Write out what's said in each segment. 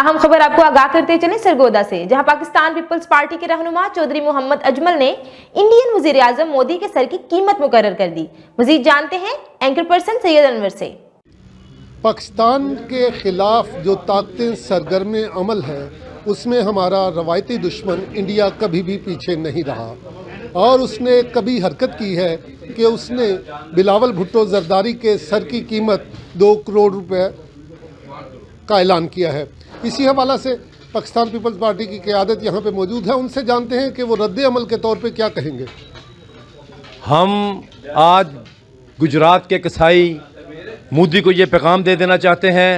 अहम खबर आपको आगाह करते चले सरगोदा से, जहां पाकिस्तान पीपल्स पार्टी के रहनुमा चौधरी मोहम्मद अजमल ने इंडियन वजीर आजम मोदी के सर की कीमत मुकर्रर कर दी। मजीद जानते हैं एंकर पर्सन सैयद अनवर से। पाकिस्तान के खिलाफ जो ताकतें सरगर्म अमल है उसमें हमारा रवायती दुश्मन इंडिया कभी भी पीछे नहीं रहा और उसने कभी हरकत की है कि उसने बिलावल भुट्टो जरदारी के सर की कीमत 2 करोड़ रुपए का ऐलान किया है। इसी हवाला से पाकिस्तान पीपल्स पार्टी की क़यादत यहाँ पे मौजूद है, उनसे जानते हैं कि वो रद्द अमल के तौर पे क्या कहेंगे। हम आज गुजरात के कसाई मोदी को ये पैगाम दे देना चाहते हैं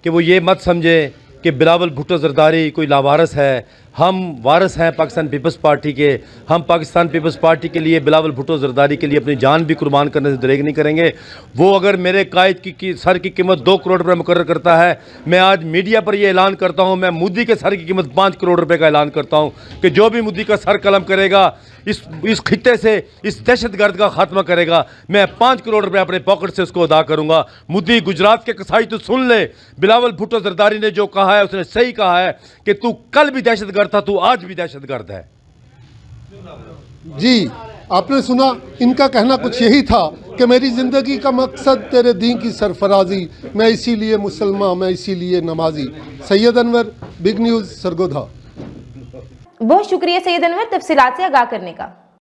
कि वो ये मत समझे कि बिलावल भुट्टो जरदारी कोई लावारिस है। हम वारिस हैं पाकिस्तान पीपल्स पार्टी के। हम पाकिस्तान पीपल्स पार्टी के लिए बिलावल भुट्टो जरदारी के लिए अपनी जान भी कुर्बान करने से दरेग नहीं करेंगे। वो अगर मेरे कायद की सर की कीमत 2 करोड़ रुपये मुकर्रर करता है, मैं आज मीडिया पर ये ऐलान करता हूँ, मैं मोदी के सर की कीमत 5 करोड़ रुपये का ऐलान करता हूँ कि जो भी मोदी का सर कलम करेगा, इस खित्ते से इस दहशतगर्द का खात्मा करेगा, मैं 5 करोड़ रुपये अपने पॉकेट से उसको अदा करूँगा। मोदी गुजरात के कसाई तो सुन ले, बिलावल भुट्टो जरदारी ने जो कहा है उसने सही कहा है कि तू कल भी दहशतगर्द था, तू आज भी दहशतगर्द है। जी, आपने सुना, इनका कहना कुछ यही था कि मेरी ज़िंदगी का मकसद तेरे दीन की सरफराजी, मैं इसीलिए मुसलमान, मैं इसीलिए नमाजी। Syed Anwar, big news, Sargodha. बहुत शुक्रिया सैयद अनवर तफसीलात से आगाह करने का।